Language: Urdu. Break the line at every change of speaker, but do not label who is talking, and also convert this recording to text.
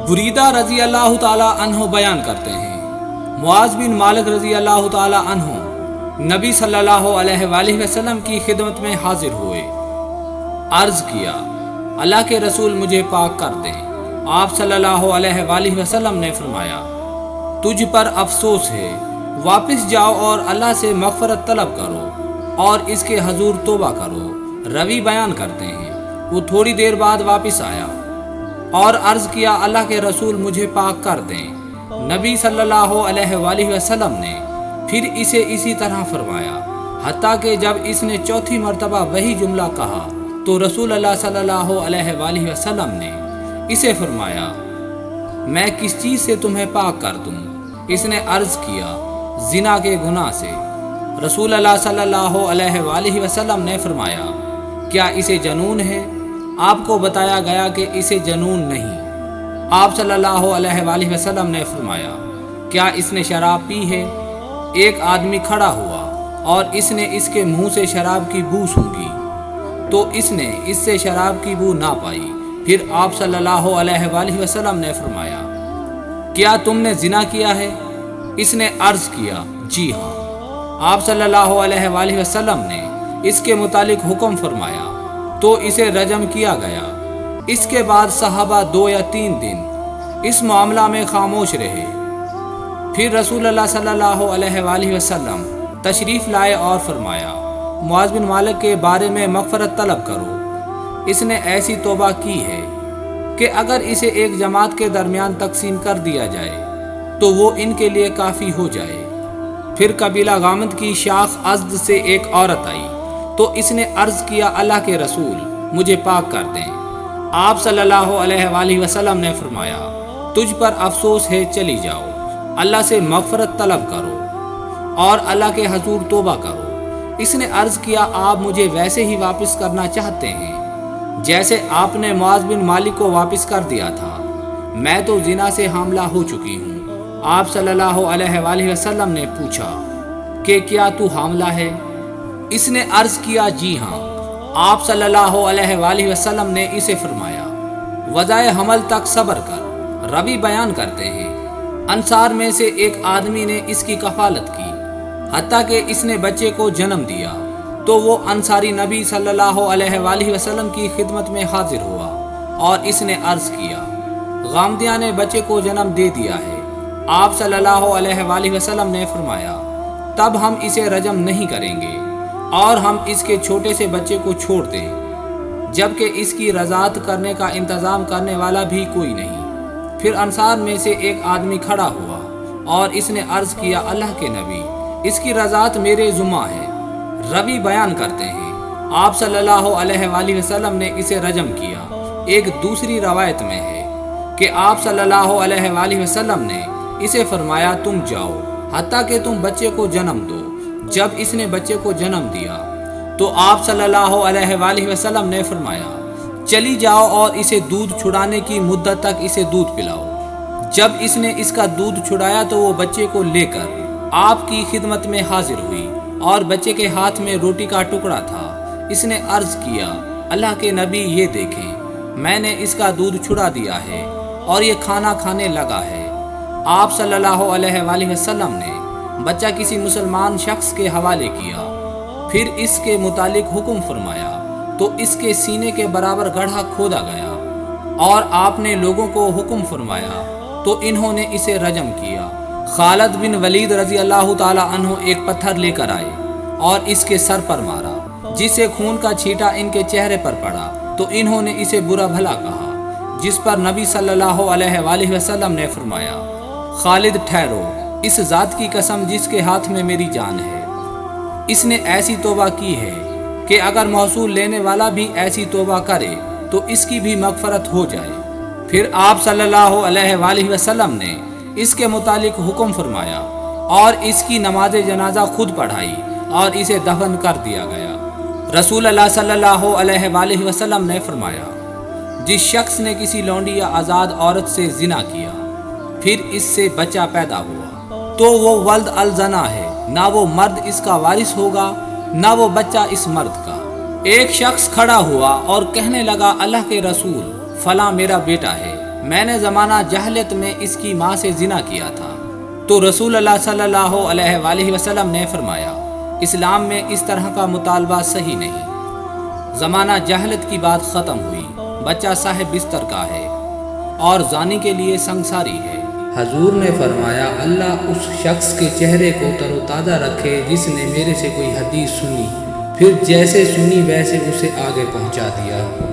بریدہ رضی اللہ تعالی عنہ بیان کرتے ہیں، معاذ بن مالک رضی اللہ تعالی عنہ نبی صلی اللہ علیہ وآلہ وسلم کی خدمت میں حاضر ہوئے۔ عرض کیا، اللہ کے رسول مجھے پاک کر دیں۔ آپ صلی اللہ علیہ وآلہ وسلم نے فرمایا، تجھ پر افسوس ہے، واپس جاؤ اور اللہ سے مغفرت طلب کرو اور اس کے حضور توبہ کرو۔ روی بیان کرتے ہیں، وہ تھوڑی دیر بعد واپس آیا اور عرض کیا، اللہ کے رسول مجھے پاک کر دیں۔ نبی صلی اللہ علیہ وآلہ وسلم نے پھر اسے اسی طرح فرمایا، حتیٰ کہ جب اس نے چوتھی مرتبہ وہی جملہ کہا تو رسول اللہ صلی اللہ علیہ وآلہ وسلم نے اسے فرمایا، میں کس چیز سے تمہیں پاک کر دوں؟ اس نے عرض کیا، زنا کے گناہ سے۔ رسول اللہ صلی اللہ علیہ وآلہ وسلم نے فرمایا، کیا اسے جنون ہے؟ آپ کو بتایا گیا کہ اسے جنون نہیں۔ آپ صلی اللہ علیہ وآلہ وسلم نے فرمایا، کیا اس نے شراب پی ہے؟ ایک آدمی کھڑا ہوا اور اس نے اس کے منہ سے شراب کی بو سونگھی تو اس نے اس سے شراب کی بو نہ پائی۔ پھر آپ صلی اللہ علیہ وآلہ وسلم نے فرمایا، کیا تم نے زنا کیا ہے؟ اس نے عرض کیا، جی ہاں۔ آپ صلی اللہ علیہ وآلہ وسلم نے اس کے متعلق حکم فرمایا تو اسے رجم کیا گیا۔ اس کے بعد صحابہ 2 یا 3 دن اس معاملہ میں خاموش رہے۔ پھر رسول اللہ صلی اللہ علیہ وآلہ وسلم تشریف لائے اور فرمایا، معاذ بن مالک کے بارے میں مغفرت طلب کرو، اس نے ایسی توبہ کی ہے کہ اگر اسے ایک جماعت کے درمیان تقسیم کر دیا جائے تو وہ ان کے لیے کافی ہو جائے۔ پھر قبیلہ غامد کی شاخ ازد سے ایک عورت آئی تو اس نے عرض کیا، اللہ کے رسول مجھے پاک کر دیں۔ آپ صلی اللہ علیہ وآلہ وسلم نے فرمایا، تجھ پر افسوس ہے، چلی جاؤ، اللہ سے مغفرت طلب کرو اور اللہ کے حضور توبہ کرو۔ اس نے عرض کیا، آپ مجھے ویسے ہی واپس کرنا چاہتے ہیں جیسے آپ نے معاذ بن مالک کو واپس کر دیا تھا، میں تو زنا سے حاملہ ہو چکی ہوں۔ آپ صلی اللہ علیہ وآلہ وسلم نے پوچھا کہ کیا تو حاملہ ہے؟ اس نے عرض کیا، جی ہاں۔ آپ صلی اللہ علیہ وآلہ وسلم نے اسے فرمایا، وضع حمل تک صبر کر۔ روی بیان کرتے ہیں، انصار میں سے ایک آدمی نے اس کی کفالت کی حتیٰ کہ اس نے بچے کو جنم دیا تو وہ انصاری نبی صلی اللہ علیہ وآلہ وسلم کی خدمت میں حاضر ہوا اور اس نے عرض کیا، غامدیہ نے بچے کو جنم دے دیا ہے۔ آپ صلی اللہ علیہ وآلہ وسلم نے فرمایا، تب ہم اسے رجم نہیں کریں گے اور ہم اس کے چھوٹے سے بچے کو چھوڑ دیں جبکہ اس کی رضاعت کرنے کا انتظام کرنے والا بھی کوئی نہیں۔ پھر انصار میں سے ایک آدمی کھڑا ہوا اور اس نے عرض کیا، اللہ کے نبی، اس کی رضاعت میرے ذمہ ہے۔ روی بیان کرتے ہیں، آپ صلی اللہ علیہ وآلہ وسلم نے اسے رجم کیا۔ ایک دوسری روایت میں ہے کہ آپ صلی اللہ علیہ وآلہ وسلم نے اسے فرمایا، تم جاؤ حتیٰ کہ تم بچے کو جنم دو۔ جب اس نے بچے کو جنم دیا تو آپ صلی اللہ علیہ وآلہ وسلم نے فرمایا، چلی جاؤ اور اسے دودھ چھڑانے کی مدت تک اسے دودھ پلاؤ۔ جب اس نے اس کا دودھ چھڑایا تو وہ بچے کو لے کر آپ کی خدمت میں حاضر ہوئی اور بچے کے ہاتھ میں روٹی کا ٹکڑا تھا۔ اس نے عرض کیا، اللہ کے نبی، یہ دیکھیں، میں نے اس کا دودھ چھڑا دیا ہے اور یہ کھانا کھانے لگا ہے۔ آپ صلی اللہ علیہ وآلہ وسلم نے بچہ کسی مسلمان شخص کے حوالے کیا، پھر اس کے متعلق حکم فرمایا تو اس کے سینے کے برابر گڑھا کھودا گیا اور آپ نے لوگوں کو حکم فرمایا تو انہوں نے اسے رجم کیا۔ خالد بن ولید رضی اللہ تعالی عنہ ایک پتھر لے کر آئے اور اس کے سر پر مارا، جس سے خون کا چھینٹا ان کے چہرے پر پڑا تو انہوں نے اسے برا بھلا کہا، جس پر نبی صلی اللہ علیہ وآلہ وسلم نے فرمایا، خالد ٹھہرو، اس ذات کی قسم جس کے ہاتھ میں میری جان ہے، اس نے ایسی توبہ کی ہے کہ اگر محصول لینے والا بھی ایسی توبہ کرے تو اس کی بھی مغفرت ہو جائے۔ پھر آپ صلی اللہ علیہ وآلہ وسلم نے اس کے متعلق حکم فرمایا اور اس کی نماز جنازہ خود پڑھائی اور اسے دفن کر دیا گیا۔ رسول اللہ صلی اللہ علیہ وآلہ وسلم نے فرمایا، جس شخص نے کسی لونڈی یا آزاد عورت سے زنا کیا پھر اس سے بچہ پیدا ہوا تو وہ ولد الزنا ہے، نہ وہ مرد اس کا وارث ہوگا نہ وہ بچہ اس مرد کا۔ ایک شخص کھڑا ہوا اور کہنے لگا، اللہ کے رسول، فلاں میرا بیٹا ہے، میں نے زمانہ جہلت میں اس کی ماں سے زنا کیا تھا۔ تو رسول اللہ صلی اللہ علیہ وآلہ وسلم نے فرمایا اسلام میں اس طرح کا مطالبہ صحیح نہیں۔ زمانہ جہلت کی بات ختم ہوئی، بچہ صاحب بستر کا ہے اور زانی کے لیے سنگساری ہے۔ حضور نے فرمایا اللہ اس شخص کے چہرے کو تر و تازہ رکھے جس نے میرے سے کوئی حدیث سنی، پھر جیسے سنی ویسے اسے آگے پہنچا دیا۔